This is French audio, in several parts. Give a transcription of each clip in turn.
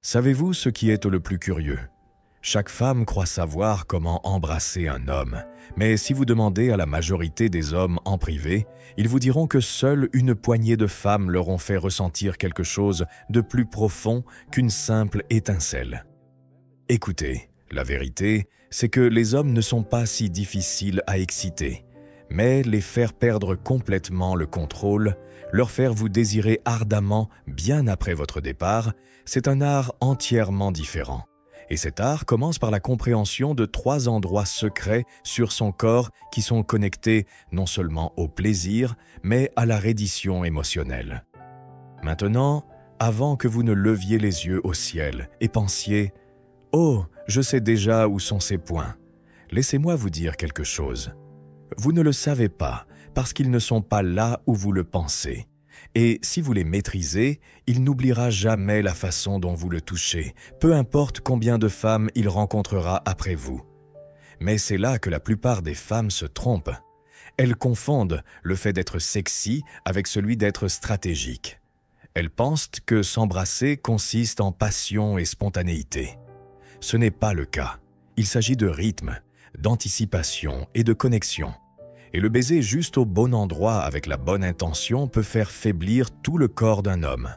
Savez-vous ce qui est le plus curieux? Chaque femme croit savoir comment embrasser un homme, mais si vous demandez à la majorité des hommes en privé, ils vous diront que seule une poignée de femmes leur ont fait ressentir quelque chose de plus profond qu'une simple étincelle. Écoutez, la vérité, c'est que les hommes ne sont pas si difficiles à exciter, mais les faire perdre complètement le contrôle, leur faire vous désirer ardemment bien après votre départ, c'est un art entièrement différent. Et cet art commence par la compréhension de 3 endroits secrets sur son corps qui sont connectés non seulement au plaisir, mais à la reddition émotionnelle. Maintenant, avant que vous ne leviez les yeux au ciel et pensiez « Oh, je sais déjà où sont ces points », laissez-moi vous dire quelque chose. Vous ne le savez pas parce qu'ils ne sont pas là où vous le pensez. Et si vous les maîtrisez, il n'oubliera jamais la façon dont vous le touchez, peu importe combien de femmes il rencontrera après vous. Mais c'est là que la plupart des femmes se trompent. Elles confondent le fait d'être sexy avec celui d'être stratégique. Elles pensent que s'embrasser consiste en passion et spontanéité. Ce n'est pas le cas. Il s'agit de rythme, d'anticipation et de connexion. Et le baiser juste au bon endroit avec la bonne intention peut faire faiblir tout le corps d'un homme.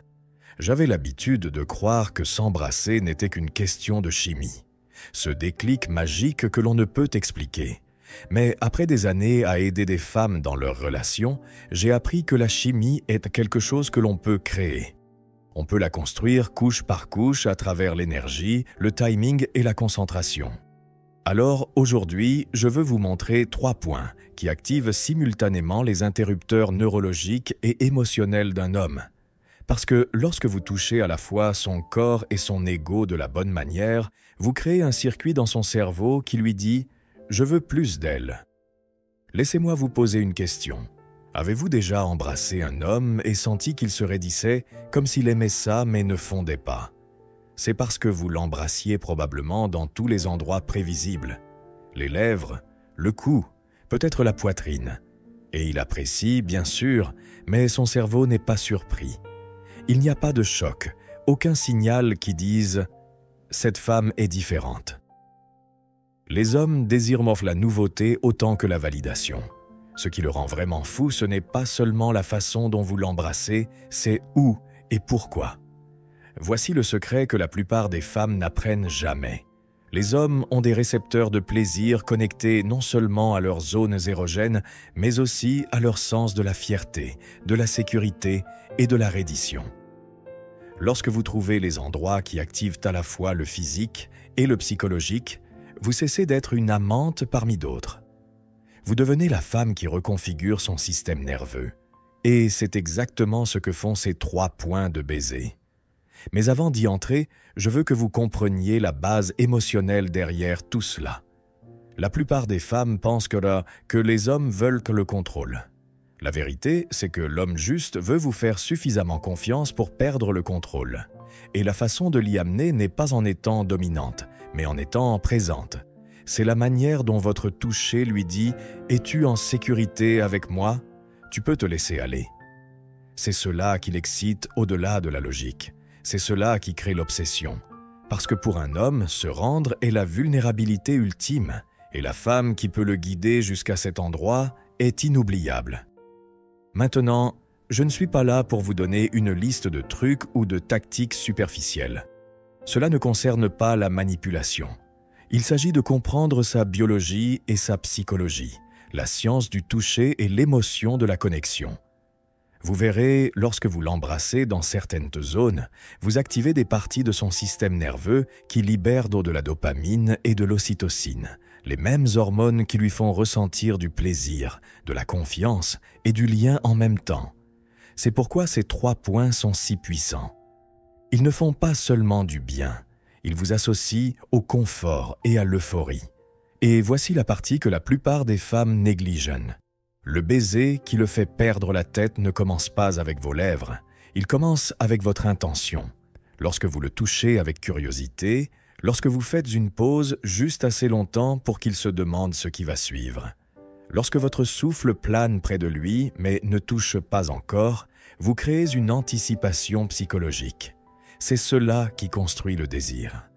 J'avais l'habitude de croire que s'embrasser n'était qu'une question de chimie. Ce déclic magique que l'on ne peut expliquer. Mais après des années à aider des femmes dans leurs relations, j'ai appris que la chimie est quelque chose que l'on peut créer. On peut la construire couche par couche à travers l'énergie, le timing et la concentration. Alors aujourd'hui, je veux vous montrer 3 points qui activent simultanément les interrupteurs neurologiques et émotionnels d'un homme. Parce que lorsque vous touchez à la fois son corps et son ego de la bonne manière, vous créez un circuit dans son cerveau qui lui dit « Je veux plus d'elle ». Laissez-moi vous poser une question. Avez-vous déjà embrassé un homme et senti qu'il se raidissait comme s'il aimait ça mais ne fondait pas? C'est parce que vous l'embrassiez probablement dans tous les endroits prévisibles. Les lèvres, le cou, peut-être la poitrine. Et il apprécie, bien sûr, mais son cerveau n'est pas surpris. Il n'y a pas de choc, aucun signal qui dise « cette femme est différente ». Les hommes désirent la nouveauté autant que la validation. Ce qui le rend vraiment fou, ce n'est pas seulement la façon dont vous l'embrassez, c'est où et pourquoi. Voici le secret que la plupart des femmes n'apprennent jamais. Les hommes ont des récepteurs de plaisir connectés non seulement à leurs zones érogènes, mais aussi à leur sens de la fierté, de la sécurité et de la reddition. Lorsque vous trouvez les endroits qui activent à la fois le physique et le psychologique, vous cessez d'être une amante parmi d'autres. Vous devenez la femme qui reconfigure son système nerveux. Et c'est exactement ce que font ces 3 points de baiser. Mais avant d'y entrer, je veux que vous compreniez la base émotionnelle derrière tout cela. La plupart des femmes pensent que les hommes veulent que le contrôle. La vérité, c'est que l'homme juste veut vous faire suffisamment confiance pour perdre le contrôle. Et la façon de l'y amener n'est pas en étant dominante, mais en étant présente. C'est la manière dont votre toucher lui dit « Es-tu en sécurité avec moi? Tu peux te laisser aller. » C'est cela qui l'excite au-delà de la logique. C'est cela qui crée l'obsession. Parce que pour un homme, se rendre est la vulnérabilité ultime, et la femme qui peut le guider jusqu'à cet endroit est inoubliable. Maintenant, je ne suis pas là pour vous donner une liste de trucs ou de tactiques superficielles. Cela ne concerne pas la manipulation. Il s'agit de comprendre sa biologie et sa psychologie, la science du toucher et l'émotion de la connexion. Vous verrez, lorsque vous l'embrassez dans certaines zones, vous activez des parties de son système nerveux qui libèrent de la dopamine et de l'ocytocine, les mêmes hormones qui lui font ressentir du plaisir, de la confiance et du lien en même temps. C'est pourquoi ces 3 points sont si puissants. Ils ne font pas seulement du bien, ils vous associent au confort et à l'euphorie. Et voici la partie que la plupart des femmes négligent. Le baiser qui le fait perdre la tête ne commence pas avec vos lèvres, il commence avec votre intention. Lorsque vous le touchez avec curiosité, lorsque vous faites une pause juste assez longtemps pour qu'il se demande ce qui va suivre. Lorsque votre souffle plane près de lui mais ne touche pas encore, vous créez une anticipation psychologique. C'est cela qui construit le désir.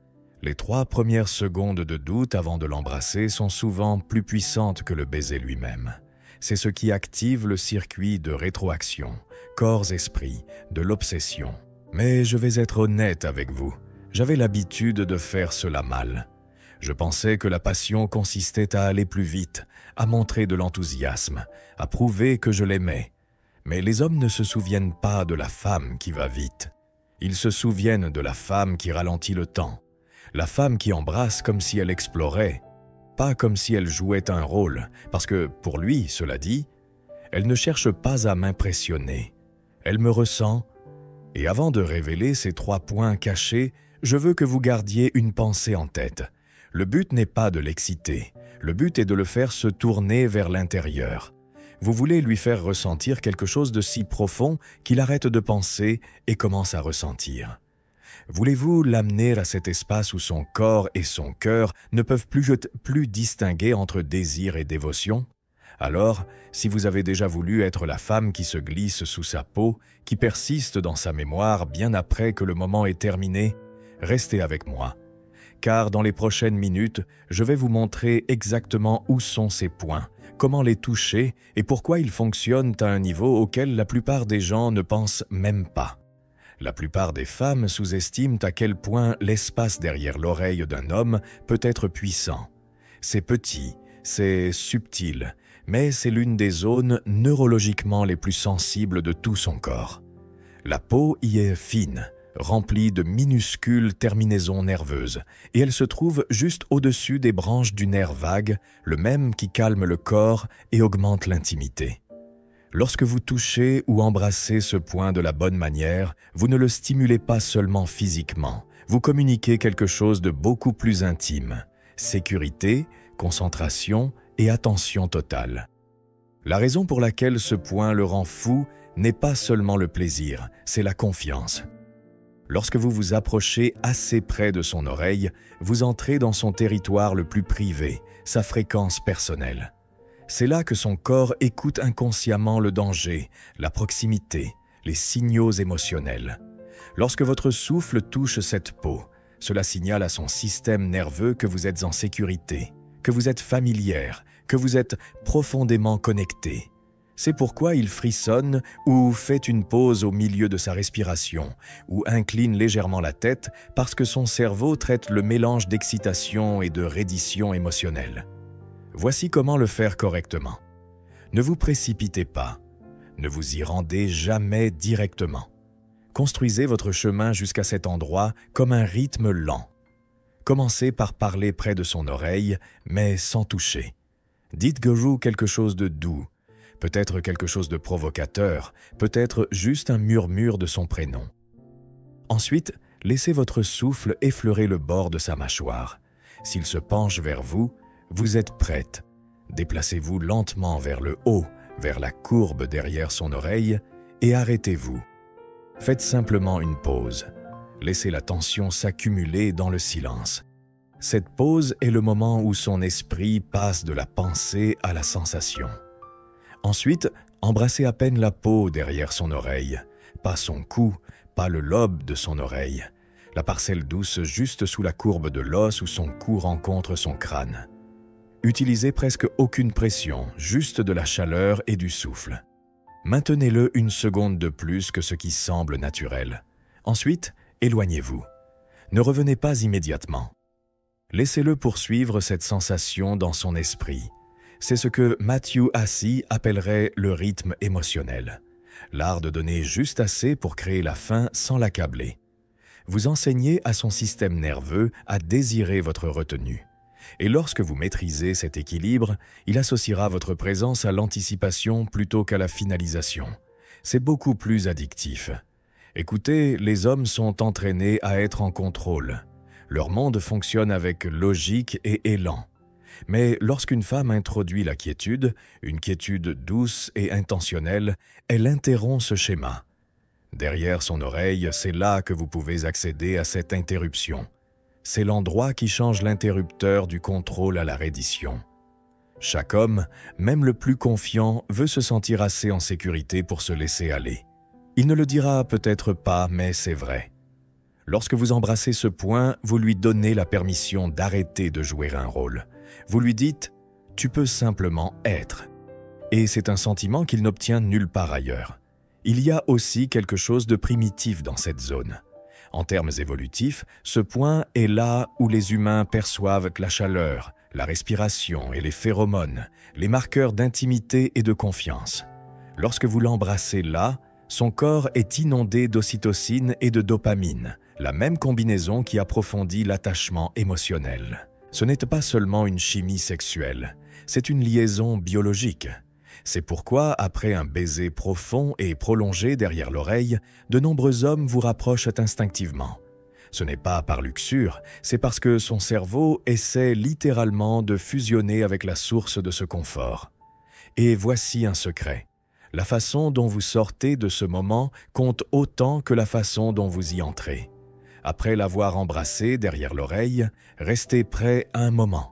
Les 3 premières secondes de doute avant de l'embrasser sont souvent plus puissantes que le baiser lui-même. C'est ce qui active le circuit de rétroaction, corps-esprit, de l'obsession. Mais je vais être honnête avec vous, j'avais l'habitude de faire cela mal. Je pensais que la passion consistait à aller plus vite, à montrer de l'enthousiasme, à prouver que je l'aimais. Mais les hommes ne se souviennent pas de la femme qui va vite. Ils se souviennent de la femme qui ralentit le temps, la femme qui embrasse comme si elle explorait, pas comme si elle jouait un rôle, parce que, pour lui, cela dit, elle ne cherche pas à m'impressionner. Elle me ressent, et avant de révéler ces 3 points cachés, je veux que vous gardiez une pensée en tête. Le but n'est pas de l'exciter, le but est de le faire se tourner vers l'intérieur. Vous voulez lui faire ressentir quelque chose de si profond qu'il arrête de penser et commence à ressentir. Voulez-vous l'amener à cet espace où son corps et son cœur ne peuvent plus distinguer entre désir et dévotion? Alors, si vous avez déjà voulu être la femme qui se glisse sous sa peau, qui persiste dans sa mémoire bien après que le moment est terminé, restez avec moi. Car dans les prochaines minutes, je vais vous montrer exactement où sont ces points, comment les toucher et pourquoi ils fonctionnent à un niveau auquel la plupart des gens ne pensent même pas. La plupart des femmes sous-estiment à quel point l'espace derrière l'oreille d'un homme peut être puissant. C'est petit, c'est subtil, mais c'est l'une des zones neurologiquement les plus sensibles de tout son corps. La peau y est fine, remplie de minuscules terminaisons nerveuses, et elle se trouve juste au-dessus des branches du nerf vague, le même qui calme le corps et augmente l'intimité. Lorsque vous touchez ou embrassez ce point de la bonne manière, vous ne le stimulez pas seulement physiquement, vous communiquez quelque chose de beaucoup plus intime, sécurité, concentration et attention totale. La raison pour laquelle ce point le rend fou n'est pas seulement le plaisir, c'est la confiance. Lorsque vous vous approchez assez près de son oreille, vous entrez dans son territoire le plus privé, sa fréquence personnelle. C'est là que son corps écoute inconsciemment le danger, la proximité, les signaux émotionnels. Lorsque votre souffle touche cette peau, cela signale à son système nerveux que vous êtes en sécurité, que vous êtes familière, que vous êtes profondément connecté. C'est pourquoi il frissonne ou fait une pause au milieu de sa respiration, ou incline légèrement la tête parce que son cerveau traite le mélange d'excitation et de reddition émotionnelle. Voici comment le faire correctement. Ne vous précipitez pas. Ne vous y rendez jamais directement. Construisez votre chemin jusqu'à cet endroit comme un rythme lent. Commencez par parler près de son oreille, mais sans toucher. Dites Guru quelque chose de doux, peut-être quelque chose de provocateur, peut-être juste un murmure de son prénom. Ensuite, laissez votre souffle effleurer le bord de sa mâchoire. S'il se penche vers vous, vous êtes prête. Déplacez-vous lentement vers le haut, vers la courbe derrière son oreille, et arrêtez-vous. Faites simplement une pause. Laissez la tension s'accumuler dans le silence. Cette pause est le moment où son esprit passe de la pensée à la sensation. Ensuite, embrassez à peine la peau derrière son oreille, pas son cou, pas le lobe de son oreille, la parcelle douce juste sous la courbe de l'os où son cou rencontre son crâne. Utilisez presque aucune pression, juste de la chaleur et du souffle. Maintenez-le une seconde de plus que ce qui semble naturel. Ensuite, éloignez-vous. Ne revenez pas immédiatement. Laissez-le poursuivre cette sensation dans son esprit. C'est ce que Matthew Hassey appellerait le rythme émotionnel. L'art de donner juste assez pour créer la faim sans l'accabler. Vous enseignez à son système nerveux à désirer votre retenue. Et lorsque vous maîtrisez cet équilibre, il associera votre présence à l'anticipation plutôt qu'à la finalisation. C'est beaucoup plus addictif. Écoutez, les hommes sont entraînés à être en contrôle. Leur monde fonctionne avec logique et élan. Mais lorsqu'une femme introduit la quiétude, une quiétude douce et intentionnelle, elle interrompt ce schéma. Derrière son oreille, c'est là que vous pouvez accéder à cette interruption. C'est l'endroit qui change l'interrupteur du contrôle à la reddition. Chaque homme, même le plus confiant, veut se sentir assez en sécurité pour se laisser aller. Il ne le dira peut-être pas, mais c'est vrai. Lorsque vous embrassez ce point, vous lui donnez la permission d'arrêter de jouer un rôle. Vous lui dites « tu peux simplement être ». Et c'est un sentiment qu'il n'obtient nulle part ailleurs. Il y a aussi quelque chose de primitif dans cette zone. En termes évolutifs, ce point est là où les humains perçoivent la chaleur, la respiration et les phéromones, les marqueurs d'intimité et de confiance. Lorsque vous l'embrassez là, son corps est inondé d'ocytocine et de dopamine, la même combinaison qui approfondit l'attachement émotionnel. Ce n'est pas seulement une chimie sexuelle, c'est une liaison biologique. C'est pourquoi, après un baiser profond et prolongé derrière l'oreille, de nombreux hommes vous rapprochent instinctivement. Ce n'est pas par luxure, c'est parce que son cerveau essaie littéralement de fusionner avec la source de ce confort. Et voici un secret. La façon dont vous sortez de ce moment compte autant que la façon dont vous y entrez. Après l'avoir embrassé derrière l'oreille, restez prêt un moment.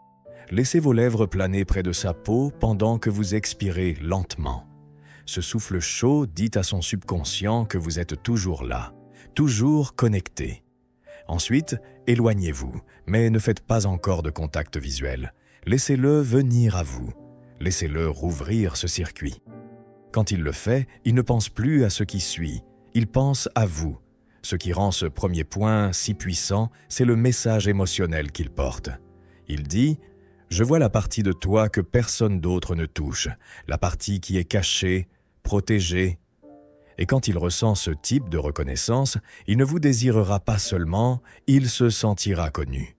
Laissez vos lèvres planer près de sa peau pendant que vous expirez lentement. Ce souffle chaud dit à son subconscient que vous êtes toujours là, toujours connecté. Ensuite, éloignez-vous, mais ne faites pas encore de contact visuel. Laissez-le venir à vous. Laissez-le rouvrir ce circuit. Quand il le fait, il ne pense plus à ce qui suit, il pense à vous. Ce qui rend ce premier point si puissant, c'est le message émotionnel qu'il porte. Il dit « Je vois la partie de toi que personne d'autre ne touche, la partie qui est cachée, protégée. » Et quand il ressent ce type de reconnaissance, il ne vous désirera pas seulement, il se sentira connu.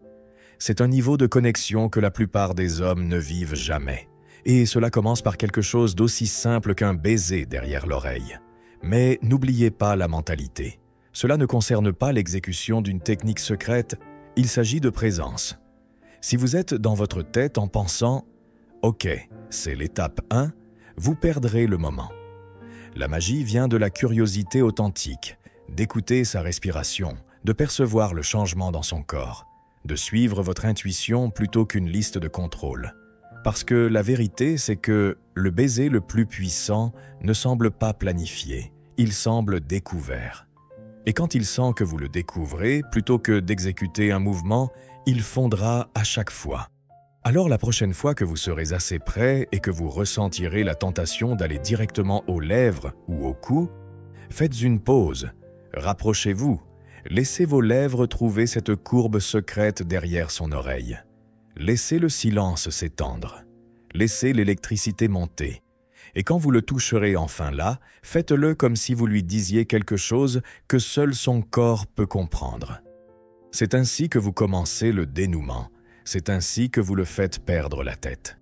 C'est un niveau de connexion que la plupart des hommes ne vivent jamais. Et cela commence par quelque chose d'aussi simple qu'un baiser derrière l'oreille. Mais n'oubliez pas la mentalité. Cela ne concerne pas l'exécution d'une technique secrète, il s'agit de présence. Si vous êtes dans votre tête en pensant « Ok, c'est l'étape 1 », vous perdrez le moment. La magie vient de la curiosité authentique, d'écouter sa respiration, de percevoir le changement dans son corps, de suivre votre intuition plutôt qu'une liste de contrôle. Parce que la vérité, c'est que le baiser le plus puissant ne semble pas planifié, il semble découvert. Et quand il sent que vous le découvrez, plutôt que d'exécuter un mouvement, il fondra à chaque fois. Alors la prochaine fois que vous serez assez prêt et que vous ressentirez la tentation d'aller directement aux lèvres ou au cou, faites une pause, rapprochez-vous, laissez vos lèvres trouver cette courbe secrète derrière son oreille. Laissez le silence s'étendre, laissez l'électricité monter. Et quand vous le toucherez enfin là, faites-le comme si vous lui disiez quelque chose que seul son corps peut comprendre. C'est ainsi que vous commencez le dénouement, c'est ainsi que vous le faites perdre la tête.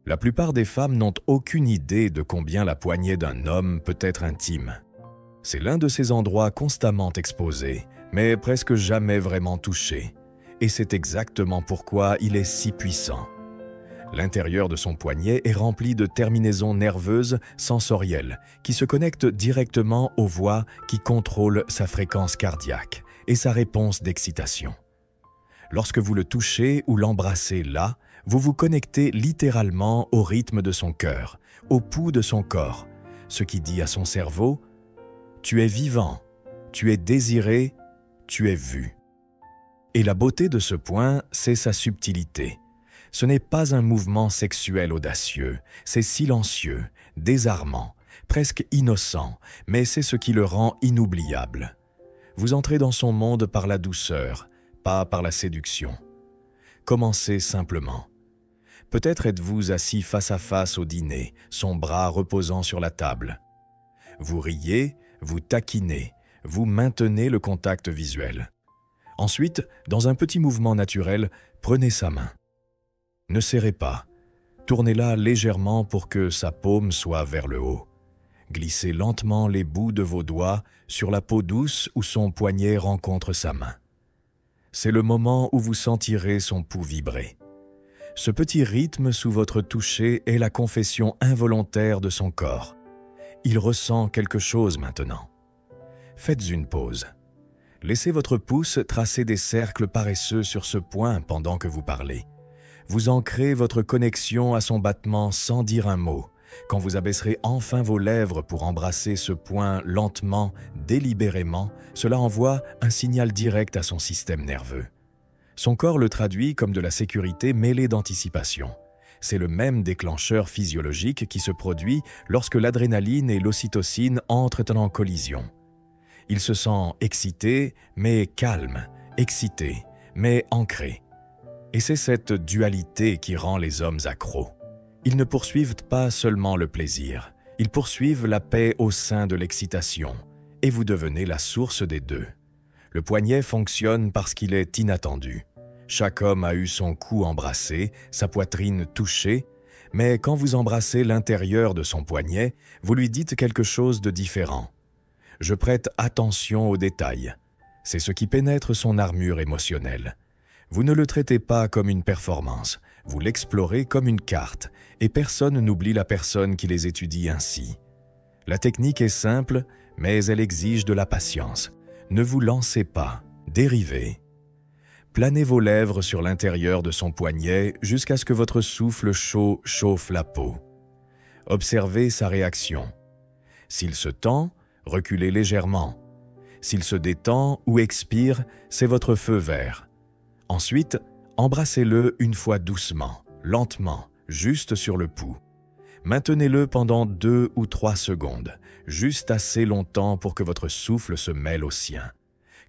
La plupart des femmes n'ont aucune idée de combien la poignée d'un homme peut être intime. C'est l'un de ces endroits constamment exposés, mais presque jamais vraiment touchés. Et c'est exactement pourquoi il est si puissant. L'intérieur de son poignet est rempli de terminaisons nerveuses sensorielles qui se connectent directement aux voies qui contrôlent sa fréquence cardiaque et sa réponse d'excitation. Lorsque vous le touchez ou l'embrassez là, vous vous connectez littéralement au rythme de son cœur, au pouls de son corps, ce qui dit à son cerveau « Tu es vivant, tu es désiré, tu es vu ». Et la beauté de ce point, c'est sa subtilité. Ce n'est pas un mouvement sexuel audacieux, c'est silencieux, désarmant, presque innocent, mais c'est ce qui le rend inoubliable. Vous entrez dans son monde par la douceur, pas par la séduction. Commencez simplement. Peut-être êtes-vous assis face à face au dîner, son bras reposant sur la table. Vous riez, vous taquinez, vous maintenez le contact visuel. Ensuite, dans un petit mouvement naturel, prenez sa main. Ne serrez pas. Tournez-la légèrement pour que sa paume soit vers le haut. Glissez lentement les bouts de vos doigts sur la peau douce où son poignet rencontre sa main. C'est le moment où vous sentirez son pouls vibrer. Ce petit rythme sous votre toucher est la confession involontaire de son corps. Il ressent quelque chose maintenant. Faites une pause. Laissez votre pouce tracer des cercles paresseux sur ce point pendant que vous parlez. Vous ancrez votre connexion à son battement sans dire un mot, Quand vous abaisserez enfin vos lèvres pour embrasser ce point lentement, délibérément, cela envoie un signal direct à son système nerveux. Son corps le traduit comme de la sécurité mêlée d'anticipation. C'est le même déclencheur physiologique qui se produit lorsque l'adrénaline et l'ocytocine entrent en collision. Il se sent excité, mais calme, excité, mais ancré. Et c'est cette dualité qui rend les hommes accros. Ils ne poursuivent pas seulement le plaisir, ils poursuivent la paix au sein de l'excitation, et vous devenez la source des deux. Le poignet fonctionne parce qu'il est inattendu. Chaque homme a eu son cou embrassé, sa poitrine touchée, mais quand vous embrassez l'intérieur de son poignet, vous lui dites quelque chose de différent. Je prête attention aux détails. C'est ce qui pénètre son armure émotionnelle. Vous ne le traitez pas comme une performance, vous l'explorez comme une carte, et personne n'oublie la personne qui les étudie ainsi. La technique est simple, mais elle exige de la patience. Ne vous lancez pas, dérivez. Planez vos lèvres sur l'intérieur de son poignet jusqu'à ce que votre souffle chaud chauffe la peau. Observez sa réaction. S'il se tend, reculez légèrement. S'il se détend ou expire, c'est votre feu vert. Ensuite, embrassez-le une fois doucement, lentement, juste sur le pouls. Maintenez-le pendant 2 ou 3 secondes, juste assez longtemps pour que votre souffle se mêle au sien.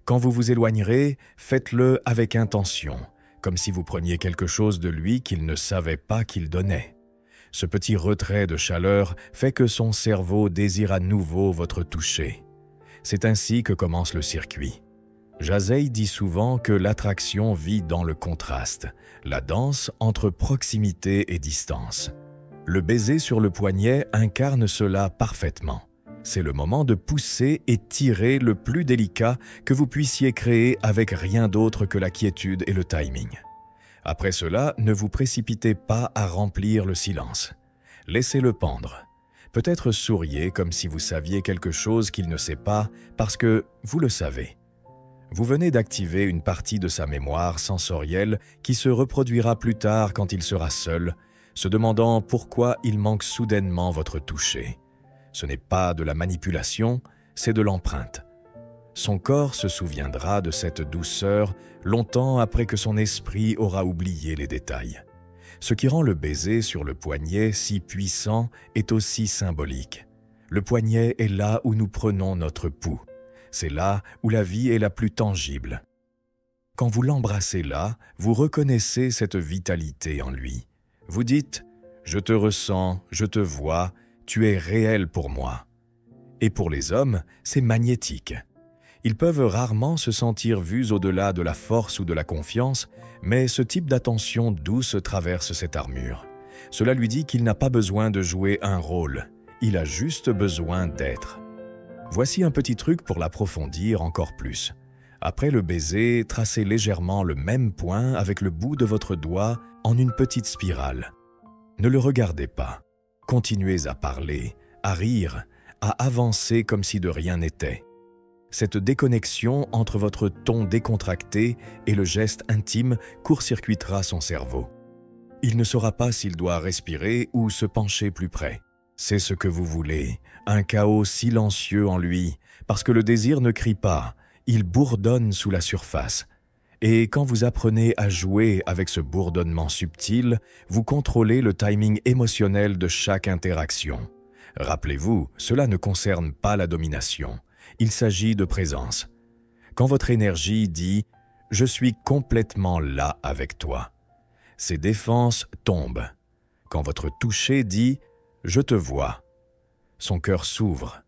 Quand vous vous éloignerez, faites-le avec intention, comme si vous preniez quelque chose de lui qu'il ne savait pas qu'il donnait. Ce petit retrait de chaleur fait que son cerveau désire à nouveau votre toucher. C'est ainsi que commence le circuit. Jasey dit souvent que l'attraction vit dans le contraste, la danse entre proximité et distance. Le baiser sur le poignet incarne cela parfaitement. C'est le moment de pousser et tirer le plus délicat que vous puissiez créer avec rien d'autre que la quiétude et le timing. Après cela, ne vous précipitez pas à remplir le silence. Laissez-le pendre. Peut-être souriez comme si vous saviez quelque chose qu'il ne sait pas parce que vous le savez. Vous venez d'activer une partie de sa mémoire sensorielle qui se reproduira plus tard quand il sera seul, se demandant pourquoi il manque soudainement votre toucher. Ce n'est pas de la manipulation, c'est de l'empreinte. Son corps se souviendra de cette douceur longtemps après que son esprit aura oublié les détails. Ce qui rend le baiser sur le poignet si puissant est aussi symbolique. Le poignet est là où nous prenons notre pouls. C'est là où la vie est la plus tangible. Quand vous l'embrassez là, vous reconnaissez cette vitalité en lui. Vous dites « Je te ressens, je te vois, tu es réel pour moi ». Et pour les hommes, c'est magnétique. Ils peuvent rarement se sentir vus au-delà de la force ou de la confiance, mais ce type d'attention douce traverse cette armure. Cela lui dit qu'il n'a pas besoin de jouer un rôle, il a juste besoin d'être. Voici un petit truc pour l'approfondir encore plus. Après le baiser, tracez légèrement le même point avec le bout de votre doigt en une petite spirale. Ne le regardez pas. Continuez à parler, à rire, à avancer comme si de rien n'était. Cette déconnexion entre votre ton décontracté et le geste intime court-circuitera son cerveau. Il ne saura pas s'il doit respirer ou se pencher plus près. C'est ce que vous voulez, un chaos silencieux en lui, parce que le désir ne crie pas, il bourdonne sous la surface. Et quand vous apprenez à jouer avec ce bourdonnement subtil, vous contrôlez le timing émotionnel de chaque interaction. Rappelez-vous, cela ne concerne pas la domination, il s'agit de présence. Quand votre énergie dit « Je suis complètement là avec toi », ses défenses tombent. Quand votre toucher dit « Je te vois », son cœur s'ouvre.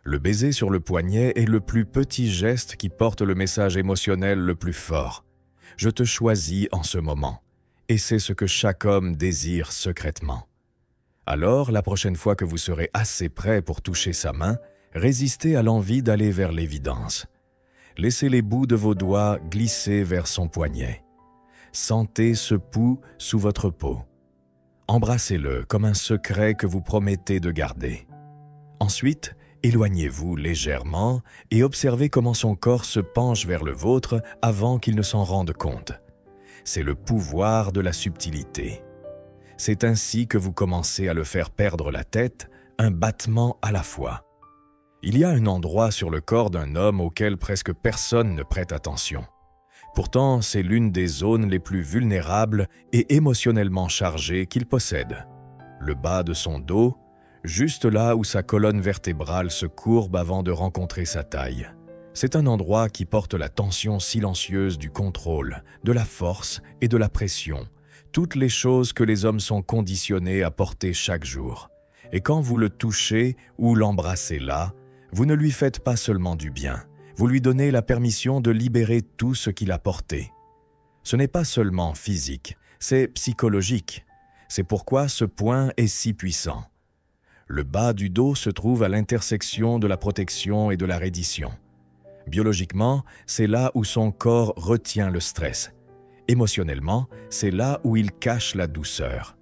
Le baiser sur le poignet est le plus petit geste qui porte le message émotionnel le plus fort. Je te choisis en ce moment, et c'est ce que chaque homme désire secrètement. Alors, la prochaine fois que vous serez assez prêt pour toucher sa main, résistez à l'envie d'aller vers l'évidence. Laissez les bouts de vos doigts glisser vers son poignet. Sentez ce pouls sous votre peau. Embrassez-le comme un secret que vous promettez de garder. Ensuite, éloignez-vous légèrement et observez comment son corps se penche vers le vôtre avant qu'il ne s'en rende compte. C'est le pouvoir de la subtilité. C'est ainsi que vous commencez à le faire perdre la tête, un battement à la fois. Il y a un endroit sur le corps d'un homme auquel presque personne ne prête attention. Pourtant, c'est l'une des zones les plus vulnérables et émotionnellement chargées qu'il possède. Le bas de son dos, juste là où sa colonne vertébrale se courbe avant de rencontrer sa taille. C'est un endroit qui porte la tension silencieuse du contrôle, de la force et de la pression, toutes les choses que les hommes sont conditionnés à porter chaque jour. Et quand vous le touchez ou l'embrassez là, vous ne lui faites pas seulement du bien, vous lui donnez la permission de libérer tout ce qu'il a porté. Ce n'est pas seulement physique, c'est psychologique. C'est pourquoi ce point est si puissant. Le bas du dos se trouve à l'intersection de la protection et de la reddition. Biologiquement, c'est là où son corps retient le stress. Émotionnellement, c'est là où il cache la douceur.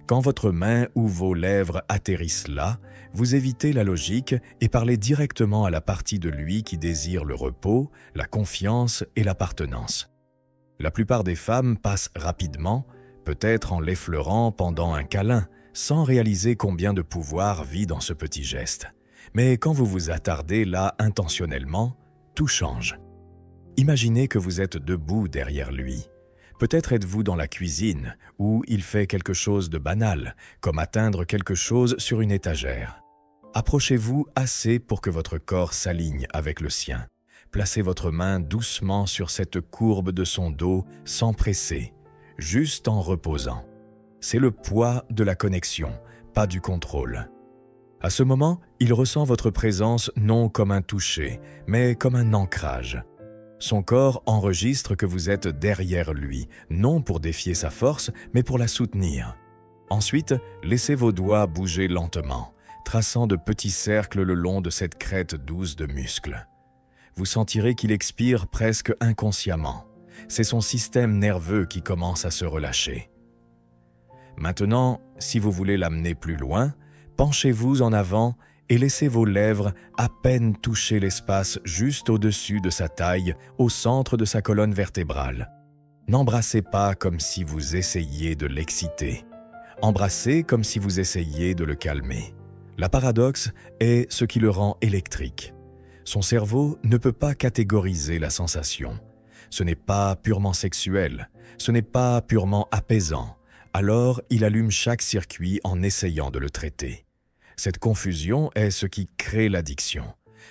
Quand votre main ou vos lèvres atterrissent là, vous évitez la logique et parlez directement à la partie de lui qui désire le repos, la confiance et l'appartenance. La plupart des femmes passent rapidement, peut-être en l'effleurant pendant un câlin, sans réaliser combien de pouvoir vit dans ce petit geste. Mais quand vous vous attardez là intentionnellement, tout change. Imaginez que vous êtes debout derrière lui. Peut-être êtes-vous dans la cuisine, où il fait quelque chose de banal, comme atteindre quelque chose sur une étagère. Approchez-vous assez pour que votre corps s'aligne avec le sien. Placez votre main doucement sur cette courbe de son dos sans presser, juste en reposant. C'est le poids de la connexion, pas du contrôle. À ce moment, il ressent votre présence non comme un toucher, mais comme un ancrage. Son corps enregistre que vous êtes derrière lui, non pour défier sa force, mais pour la soutenir. Ensuite, laissez vos doigts bouger lentement, traçant de petits cercles le long de cette crête douce de muscles. Vous sentirez qu'il expire presque inconsciemment. C'est son système nerveux qui commence à se relâcher. Maintenant, si vous voulez l'amener plus loin, penchez-vous en avant et laissez vos lèvres à peine toucher l'espace juste au-dessus de sa taille, au centre de sa colonne vertébrale. N'embrassez pas comme si vous essayiez de l'exciter. Embrassez comme si vous essayiez de le calmer. La paradoxe est ce qui le rend électrique. Son cerveau ne peut pas catégoriser la sensation. Ce n'est pas purement sexuel, ce n'est pas purement apaisant. Alors, il allume chaque circuit en essayant de le traiter. Cette confusion est ce qui crée l'addiction.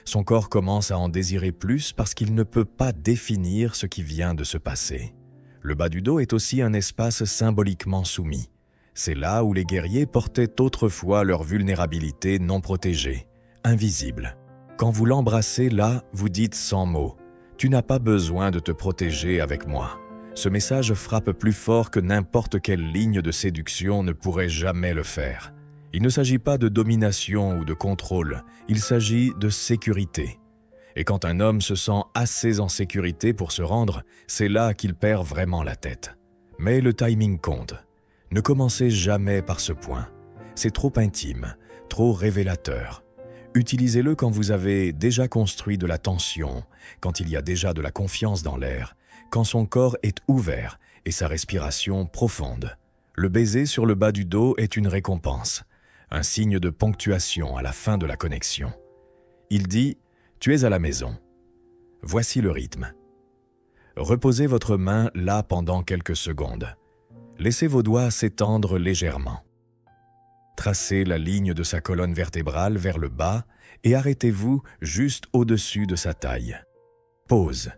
Son corps commence à en désirer plus parce qu'il ne peut pas définir ce qui vient de se passer. Le bas du dos est aussi un espace symboliquement soumis. C'est là où les guerriers portaient autrefois leur vulnérabilité non protégée, invisible. Quand vous l'embrassez là, vous dites sans mots « Tu n'as pas besoin de te protéger avec moi ». Ce message frappe plus fort que n'importe quelle ligne de séduction ne pourrait jamais le faire. Il ne s'agit pas de domination ou de contrôle, il s'agit de sécurité. Et quand un homme se sent assez en sécurité pour se rendre, c'est là qu'il perd vraiment la tête. Mais le timing compte. Ne commencez jamais par ce point. C'est trop intime, trop révélateur. Utilisez-le quand vous avez déjà construit de la tension, quand il y a déjà de la confiance dans l'air, quand son corps est ouvert et sa respiration profonde. Le baiser sur le bas du dos est une récompense, un signe de ponctuation à la fin de la connexion. Il dit « Tu es à la maison. Voici le rythme. » Reposez votre main là pendant quelques secondes. Laissez vos doigts s'étendre légèrement. Tracez la ligne de sa colonne vertébrale vers le bas et arrêtez-vous juste au-dessus de sa taille. Pause.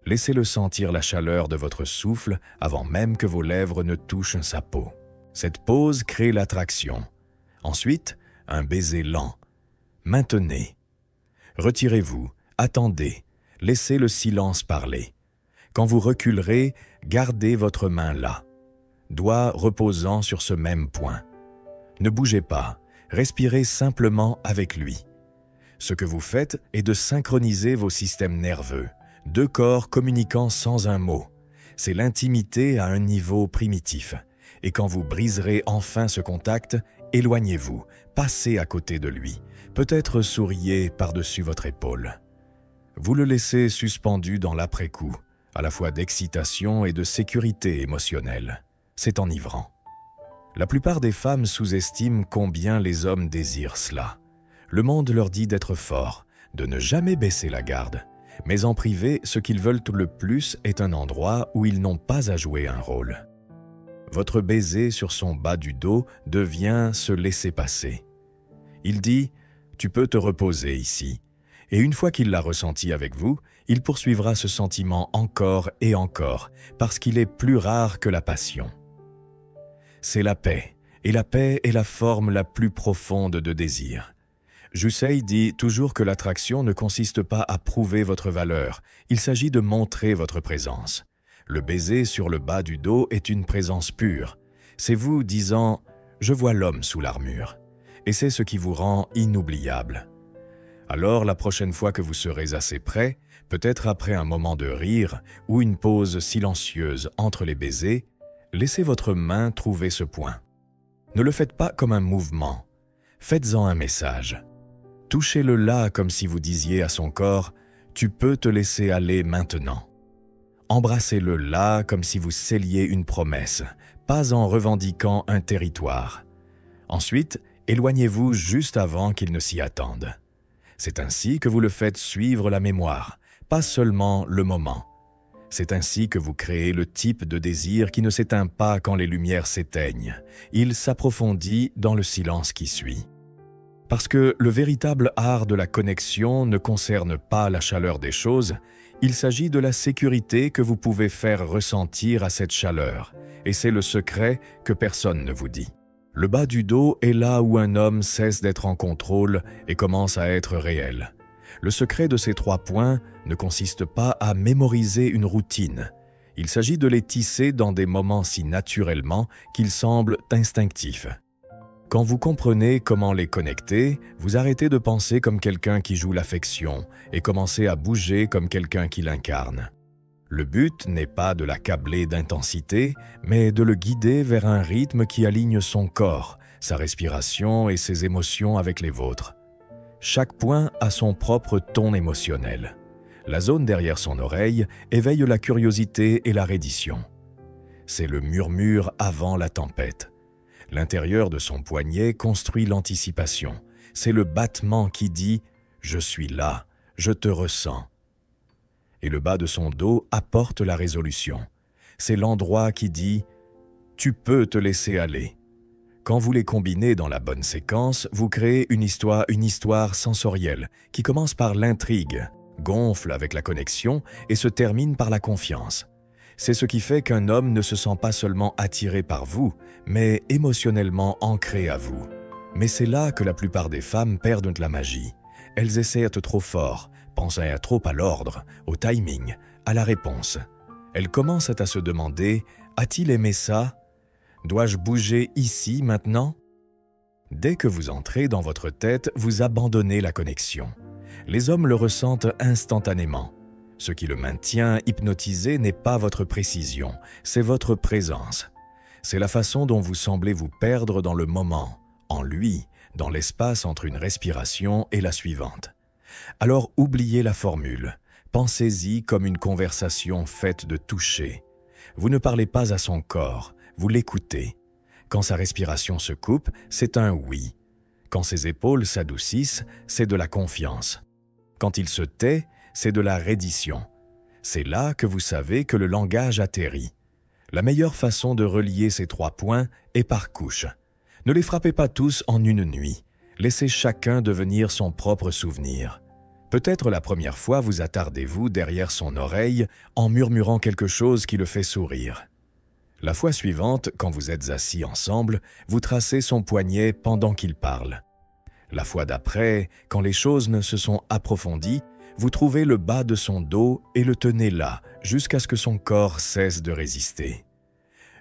Laissez-le sentir la chaleur de votre souffle avant même que vos lèvres ne touchent sa peau. Cette pause crée l'attraction. Ensuite, un baiser lent. Maintenez. Retirez-vous, attendez, laissez le silence parler. Quand vous reculerez, gardez votre main là, doigt reposant sur ce même point. Ne bougez pas, respirez simplement avec lui. Ce que vous faites est de synchroniser vos systèmes nerveux, deux corps communiquant sans un mot. C'est l'intimité à un niveau primitif. Et quand vous briserez enfin ce contact, éloignez-vous, passez à côté de lui, peut-être souriez par-dessus votre épaule. Vous le laissez suspendu dans l'après-coup, à la fois d'excitation et de sécurité émotionnelle. C'est enivrant. La plupart des femmes sous-estiment combien les hommes désirent cela. Le monde leur dit d'être forts, de ne jamais baisser la garde. Mais en privé, ce qu'ils veulent le plus est un endroit où ils n'ont pas à jouer un rôle. Votre baiser sur son bas du dos devient se laisser passer. Il dit « Tu peux te reposer ici ». Et une fois qu'il l'a ressenti avec vous, il poursuivra ce sentiment encore et encore, parce qu'il est plus rare que la passion. C'est la paix, et la paix est la forme la plus profonde de désir. Jusei dit toujours que l'attraction ne consiste pas à prouver votre valeur, il s'agit de montrer votre présence. Le baiser sur le bas du dos est une présence pure. C'est vous disant « Je vois l'homme sous l'armure ». Et c'est ce qui vous rend inoubliable. Alors, la prochaine fois que vous serez assez prêt, peut-être après un moment de rire ou une pause silencieuse entre les baisers, laissez votre main trouver ce point. Ne le faites pas comme un mouvement. Faites-en un message. Touchez-le là comme si vous disiez à son corps « Tu peux te laisser aller maintenant ». Embrassez-le là comme si vous scelliez une promesse, pas en revendiquant un territoire. Ensuite, éloignez-vous juste avant qu'il ne s'y attende. C'est ainsi que vous le faites suivre la mémoire, pas seulement le moment. C'est ainsi que vous créez le type de désir qui ne s'éteint pas quand les lumières s'éteignent. Il s'approfondit dans le silence qui suit. Parce que le véritable art de la connexion ne concerne pas la chaleur des choses, il s'agit de la sécurité que vous pouvez faire ressentir à cette chaleur, et c'est le secret que personne ne vous dit. Le bas du dos est là où un homme cesse d'être en contrôle et commence à être réel. Le secret de ces 3 points ne consiste pas à mémoriser une routine. Il s'agit de les tisser dans des moments si naturellement qu'ils semblent instinctifs. Quand vous comprenez comment les connecter, vous arrêtez de penser comme quelqu'un qui joue l'affection et commencez à bouger comme quelqu'un qui l'incarne. Le but n'est pas de l'accabler d'intensité, mais de le guider vers un rythme qui aligne son corps, sa respiration et ses émotions avec les vôtres. Chaque point a son propre ton émotionnel. La zone derrière son oreille éveille la curiosité et la reddition. C'est le murmure avant la tempête. L'intérieur de son poignet construit l'anticipation. C'est le battement qui dit « Je suis là, je te ressens ». Et le bas de son dos apporte la résolution. C'est l'endroit qui dit « Tu peux te laisser aller ». Quand vous les combinez dans la bonne séquence, vous créez une histoire sensorielle qui commence par l'intrigue, gonfle avec la connexion et se termine par la confiance. C'est ce qui fait qu'un homme ne se sent pas seulement attiré par vous, mais émotionnellement ancré à vous. Mais c'est là que la plupart des femmes perdent la magie. Elles essaient trop fort, pensent trop à l'ordre, au timing, à la réponse. Elles commencent à se demander « A-t-il aimé ça ? Dois-je bouger ici maintenant ?» Dès que vous entrez dans votre tête, vous abandonnez la connexion. Les hommes le ressentent instantanément. Ce qui le maintient hypnotisé n'est pas votre précision, c'est votre présence. C'est la façon dont vous semblez vous perdre dans le moment, en lui, dans l'espace entre une respiration et la suivante. Alors oubliez la formule, pensez-y comme une conversation faite de toucher. Vous ne parlez pas à son corps, vous l'écoutez. Quand sa respiration se coupe, c'est un oui. Quand ses épaules s'adoucissent, c'est de la confiance. Quand il se tait, c'est de la reddition. C'est là que vous savez que le langage atterrit. La meilleure façon de relier ces 3 points est par couche. Ne les frappez pas tous en une nuit. Laissez chacun devenir son propre souvenir. Peut-être la première fois vous attardez-vous derrière son oreille en murmurant quelque chose qui le fait sourire. La fois suivante, quand vous êtes assis ensemble, vous tracez son poignet pendant qu'il parle. La fois d'après, quand les choses ne se sont approfondies, vous trouvez le bas de son dos et le tenez là, jusqu'à ce que son corps cesse de résister.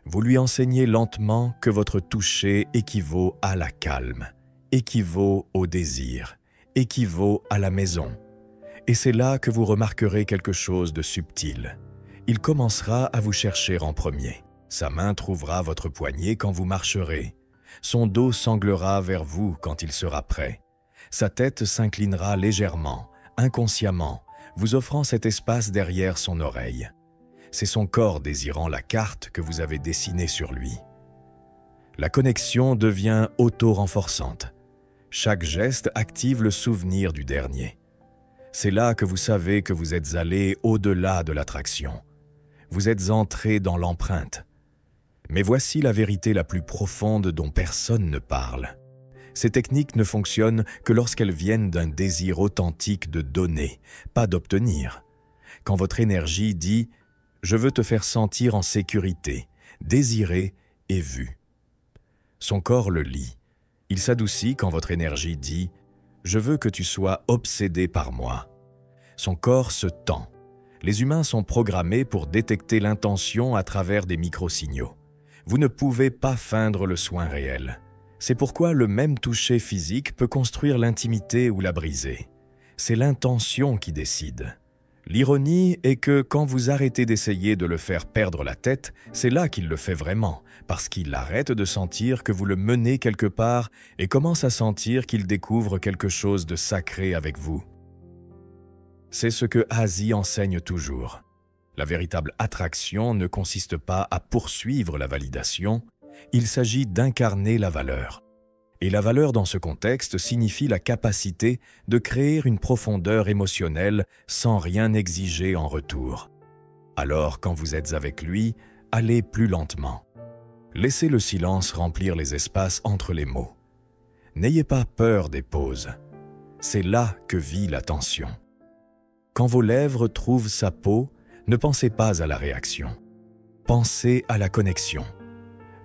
Vous lui enseignez lentement que votre toucher équivaut à la calme, équivaut au désir, équivaut à la maison. Et c'est là que vous remarquerez quelque chose de subtil. Il commencera à vous chercher en premier. Sa main trouvera votre poignet quand vous marcherez. Son dos sanglera vers vous quand il sera prêt. Sa tête s'inclinera légèrement, inconsciemment, vous offrant cet espace derrière son oreille. C'est son corps désirant la carte que vous avez dessinée sur lui. La connexion devient auto-renforçante. Chaque geste active le souvenir du dernier. C'est là que vous savez que vous êtes allé au-delà de l'attraction. Vous êtes entré dans l'empreinte. Mais voici la vérité la plus profonde dont personne ne parle. Ces techniques ne fonctionnent que lorsqu'elles viennent d'un désir authentique de donner, pas d'obtenir. Quand votre énergie dit « Je veux te faire sentir en sécurité, désiré et vu ». Son corps le lit. Il s'adoucit quand votre énergie dit « Je veux que tu sois obsédé par moi ». Son corps se tend. Les humains sont programmés pour détecter l'intention à travers des microsignaux. Vous ne pouvez pas feindre le soin réel. C'est pourquoi le même toucher physique peut construire l'intimité ou la briser. C'est l'intention qui décide. L'ironie est que quand vous arrêtez d'essayer de le faire perdre la tête, c'est là qu'il le fait vraiment, parce qu'il arrête de sentir que vous le menez quelque part et commence à sentir qu'il découvre quelque chose de sacré avec vous. C'est ce que Asie enseigne toujours. La véritable attraction ne consiste pas à poursuivre la validation, il s'agit d'incarner la valeur. Et la valeur dans ce contexte signifie la capacité de créer une profondeur émotionnelle sans rien exiger en retour. Alors, quand vous êtes avec lui, allez plus lentement. Laissez le silence remplir les espaces entre les mots. N'ayez pas peur des pauses. C'est là que vit la tension. Quand vos lèvres trouvent sa peau, ne pensez pas à la réaction. Pensez à la connexion.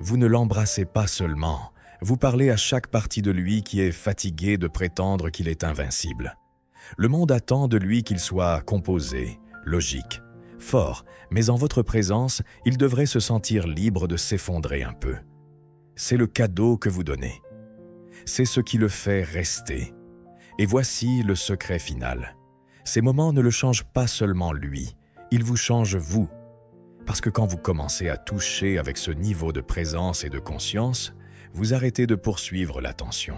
Vous ne l'embrassez pas seulement, vous parlez à chaque partie de lui qui est fatiguée de prétendre qu'il est invincible. Le monde attend de lui qu'il soit composé, logique, fort, mais en votre présence, il devrait se sentir libre de s'effondrer un peu. C'est le cadeau que vous donnez. C'est ce qui le fait rester. Et voici le secret final. Ces moments ne le changent pas seulement lui, ils vous changent vous. Parce que quand vous commencez à toucher avec ce niveau de présence et de conscience, vous arrêtez de poursuivre l'attention.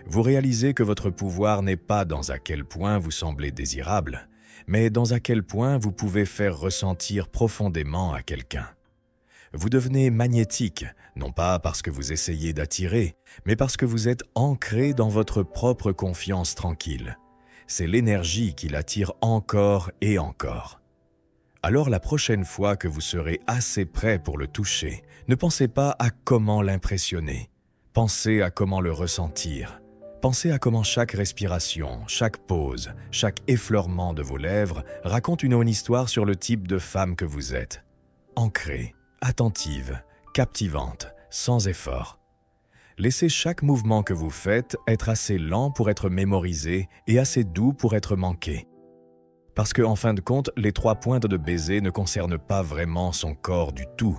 Vous réalisez que votre pouvoir n'est pas dans à quel point vous semblez désirable, mais dans à quel point vous pouvez faire ressentir profondément à quelqu'un. Vous devenez magnétique, non pas parce que vous essayez d'attirer, mais parce que vous êtes ancré dans votre propre confiance tranquille. C'est l'énergie qui l'attire encore et encore. Alors la prochaine fois que vous serez assez prêt pour le toucher, ne pensez pas à comment l'impressionner. Pensez à comment le ressentir. Pensez à comment chaque respiration, chaque pause, chaque effleurement de vos lèvres raconte une histoire sur le type de femme que vous êtes. Ancrée, attentive, captivante, sans effort. Laissez chaque mouvement que vous faites être assez lent pour être mémorisé et assez doux pour être manqué. Parce que, en fin de compte, les 3 pointes de baiser ne concernent pas vraiment son corps du tout.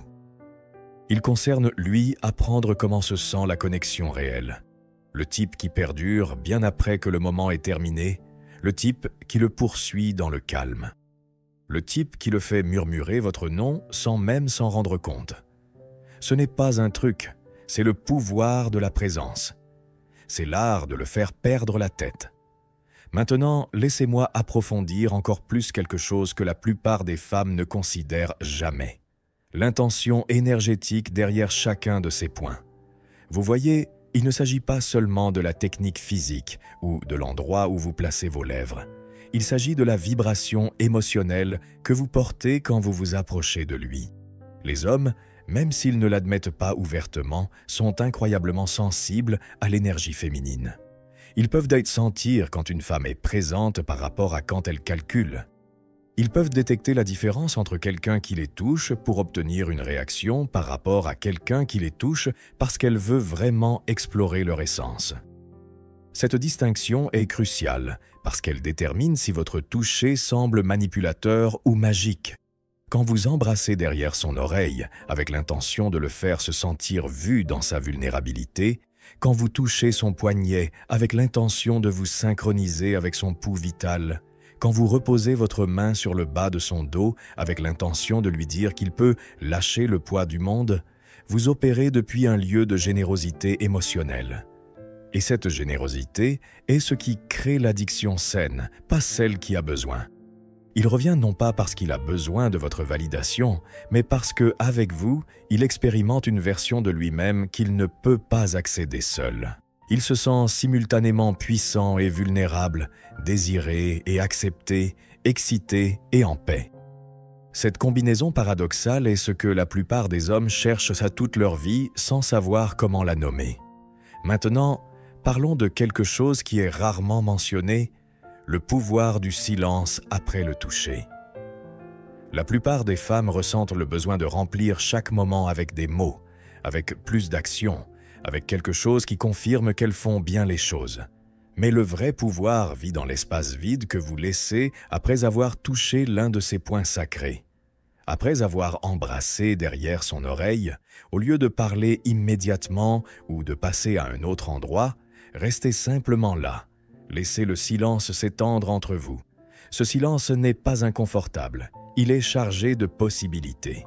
Ils concernent, lui, apprendre comment se sent la connexion réelle. Le type qui perdure bien après que le moment est terminé, le type qui le poursuit dans le calme. Le type qui le fait murmurer votre nom sans même s'en rendre compte. Ce n'est pas un truc, c'est le pouvoir de la présence. C'est l'art de le faire perdre la tête. Maintenant, laissez-moi approfondir encore plus quelque chose que la plupart des femmes ne considèrent jamais. L'intention énergétique derrière chacun de ces points. Vous voyez, il ne s'agit pas seulement de la technique physique ou de l'endroit où vous placez vos lèvres. Il s'agit de la vibration émotionnelle que vous portez quand vous vous approchez de lui. Les hommes, même s'ils ne l'admettent pas ouvertement, sont incroyablement sensibles à l'énergie féminine. Ils peuvent d'ailleurs sentir quand une femme est présente par rapport à quand elle calcule. Ils peuvent détecter la différence entre quelqu'un qui les touche pour obtenir une réaction par rapport à quelqu'un qui les touche parce qu'elle veut vraiment explorer leur essence. Cette distinction est cruciale parce qu'elle détermine si votre toucher semble manipulateur ou magique. Quand vous embrassez derrière son oreille avec l'intention de le faire se sentir vu dans sa vulnérabilité, quand vous touchez son poignet avec l'intention de vous synchroniser avec son pouls vital, quand vous reposez votre main sur le bas de son dos avec l'intention de lui dire qu'il peut lâcher le poids du monde, vous opérez depuis un lieu de générosité émotionnelle. Et cette générosité est ce qui crée l'addiction saine, pas celle qui a besoin. Il revient non pas parce qu'il a besoin de votre validation, mais parce que, avec vous, il expérimente une version de lui-même qu'il ne peut pas accéder seul. Il se sent simultanément puissant et vulnérable, désiré et accepté, excité et en paix. Cette combinaison paradoxale est ce que la plupart des hommes cherchent à toute leur vie sans savoir comment la nommer. Maintenant, parlons de quelque chose qui est rarement mentionné, le pouvoir du silence après le toucher. La plupart des femmes ressentent le besoin de remplir chaque moment avec des mots, avec plus d'action, avec quelque chose qui confirme qu'elles font bien les choses. Mais le vrai pouvoir vit dans l'espace vide que vous laissez après avoir touché l'un de ces points sacrés. Après avoir embrassé derrière son oreille, au lieu de parler immédiatement ou de passer à un autre endroit, restez simplement là. Laissez le silence s'étendre entre vous. Ce silence n'est pas inconfortable, il est chargé de possibilités.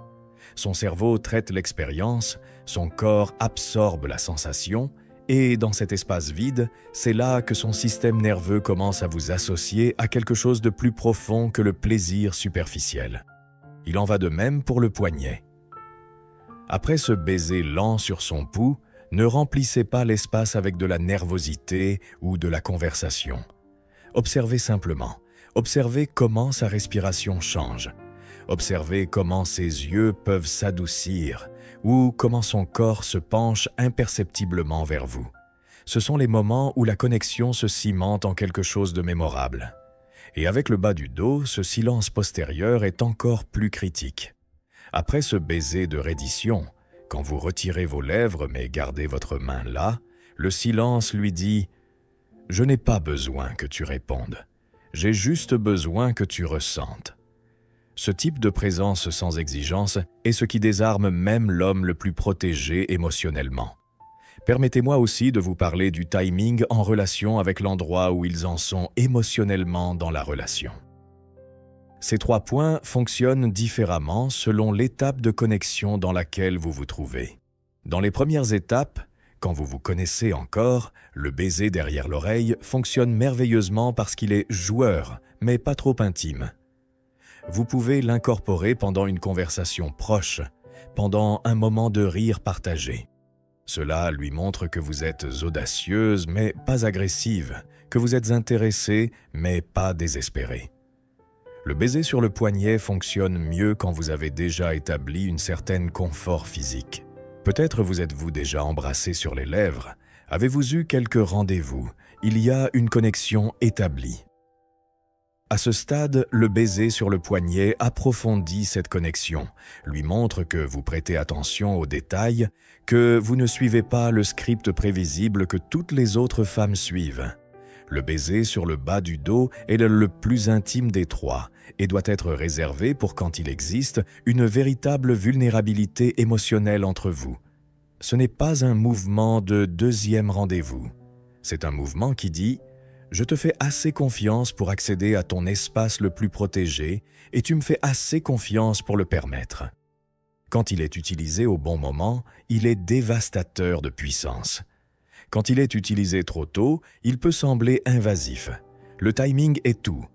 Son cerveau traite l'expérience, son corps absorbe la sensation, et dans cet espace vide, c'est là que son système nerveux commence à vous associer à quelque chose de plus profond que le plaisir superficiel. Il en va de même pour le poignet. Après ce baiser lent sur son pouls, ne remplissez pas l'espace avec de la nervosité ou de la conversation. Observez simplement. Observez comment sa respiration change. Observez comment ses yeux peuvent s'adoucir ou comment son corps se penche imperceptiblement vers vous. Ce sont les moments où la connexion se cimente en quelque chose de mémorable. Et avec le bas du dos, ce silence postérieur est encore plus critique. Après ce baiser de reddition, quand vous retirez vos lèvres mais gardez votre main là, le silence lui dit « Je n'ai pas besoin que tu répondes, j'ai juste besoin que tu ressentes. » Ce type de présence sans exigence est ce qui désarme même l'homme le plus protégé émotionnellement. Permettez-moi aussi de vous parler du timing en relation avec l'endroit où ils en sont émotionnellement dans la relation. Ces 3 points fonctionnent différemment selon l'étape de connexion dans laquelle vous vous trouvez. Dans les premières étapes, quand vous vous connaissez encore, le baiser derrière l'oreille fonctionne merveilleusement parce qu'il est joueur, mais pas trop intime. Vous pouvez l'incorporer pendant une conversation proche, pendant un moment de rire partagé. Cela lui montre que vous êtes audacieuse mais pas agressive, que vous êtes intéressée mais pas désespérée. Le baiser sur le poignet fonctionne mieux quand vous avez déjà établi une certaine confort physique. Peut-être vous êtes-vous déjà embrassé sur les lèvres. Avez-vous eu quelques rendez-vous? Il y a une connexion établie. À ce stade, le baiser sur le poignet approfondit cette connexion, lui montre que vous prêtez attention aux détails, que vous ne suivez pas le script prévisible que toutes les autres femmes suivent. Le baiser sur le bas du dos est le plus intime des 3 et doit être réservé pour quand il existe une véritable vulnérabilité émotionnelle entre vous. Ce n'est pas un mouvement de deuxième rendez-vous. C'est un mouvement qui dit « Je te fais assez confiance pour accéder à ton espace le plus protégé et tu me fais assez confiance pour le permettre. » Quand il est utilisé au bon moment, il est dévastateur de puissance. Quand il est utilisé trop tôt, il peut sembler invasif. Le timing est tout.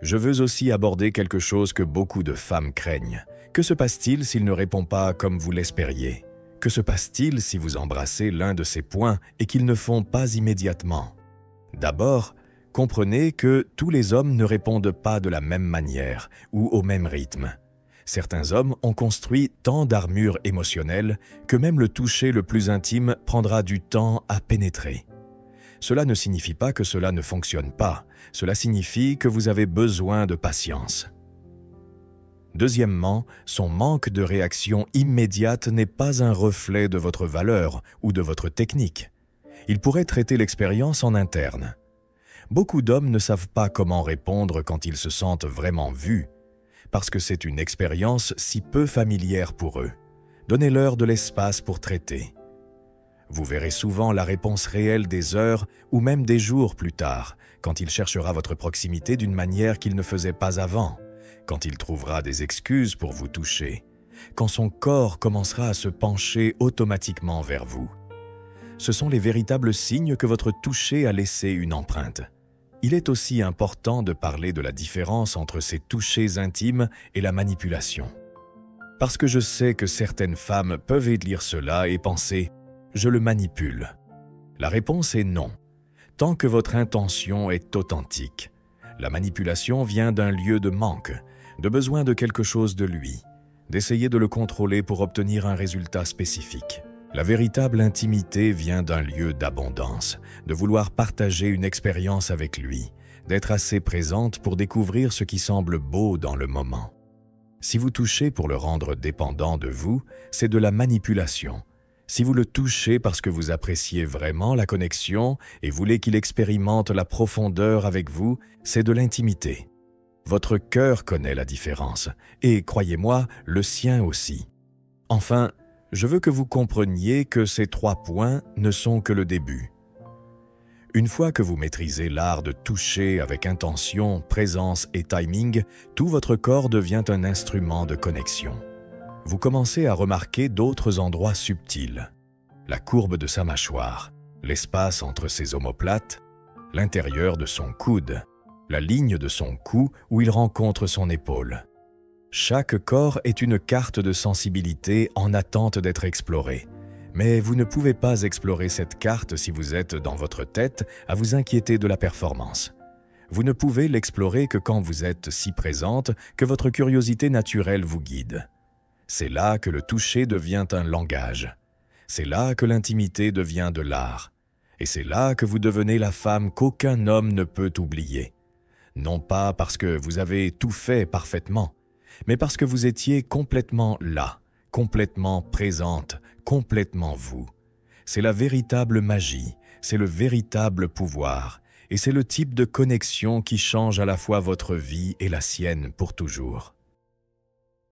Je veux aussi aborder quelque chose que beaucoup de femmes craignent. Que se passe-t-il s'il ne répond pas comme vous l'espériez? Que se passe-t-il si vous embrassez l'un de ces points et qu'ils ne font pas immédiatement? D'abord, comprenez que tous les hommes ne répondent pas de la même manière ou au même rythme. Certains hommes ont construit tant d'armure émotionnelle que même le toucher le plus intime prendra du temps à pénétrer. Cela ne signifie pas que cela ne fonctionne pas, cela signifie que vous avez besoin de patience. Deuxièmement, son manque de réaction immédiate n'est pas un reflet de votre valeur ou de votre technique. Il pourrait traiter l'expérience en interne. Beaucoup d'hommes ne savent pas comment répondre quand ils se sentent vraiment vus, parce que c'est une expérience si peu familière pour eux. Donnez-leur de l'espace pour traiter. Vous verrez souvent la réponse réelle des heures ou même des jours plus tard, quand il cherchera votre proximité d'une manière qu'il ne faisait pas avant, quand il trouvera des excuses pour vous toucher, quand son corps commencera à se pencher automatiquement vers vous. Ce sont les véritables signes que votre toucher a laissé une empreinte. Il est aussi important de parler de la différence entre ces touchés intimes et la manipulation. Parce que je sais que certaines femmes peuvent lire cela et penser « je le manipule ». La réponse est non, tant que votre intention est authentique. La manipulation vient d'un lieu de manque, de besoin de quelque chose de lui, d'essayer de le contrôler pour obtenir un résultat spécifique. La véritable intimité vient d'un lieu d'abondance, de vouloir partager une expérience avec lui, d'être assez présente pour découvrir ce qui semble beau dans le moment. Si vous touchez pour le rendre dépendant de vous, c'est de la manipulation. Si vous le touchez parce que vous appréciez vraiment la connexion et voulez qu'il expérimente la profondeur avec vous, c'est de l'intimité. Votre cœur connaît la différence, et croyez-moi, le sien aussi. Enfin, je veux que vous compreniez que ces 3 points ne sont que le début. Une fois que vous maîtrisez l'art de toucher avec intention, présence et timing, tout votre corps devient un instrument de connexion. Vous commencez à remarquer d'autres endroits subtils. La courbe de sa mâchoire, l'espace entre ses omoplates, l'intérieur de son coude, la ligne de son cou où il rencontre son épaule. Chaque corps est une carte de sensibilité en attente d'être explorée. Mais vous ne pouvez pas explorer cette carte si vous êtes dans votre tête à vous inquiéter de la performance. Vous ne pouvez l'explorer que quand vous êtes si présente que votre curiosité naturelle vous guide. C'est là que le toucher devient un langage. C'est là que l'intimité devient de l'art. Et c'est là que vous devenez la femme qu'aucun homme ne peut oublier. Non pas parce que vous avez tout fait parfaitement, mais parce que vous étiez complètement là, complètement présente, complètement vous. C'est la véritable magie, c'est le véritable pouvoir, et c'est le type de connexion qui change à la fois votre vie et la sienne pour toujours.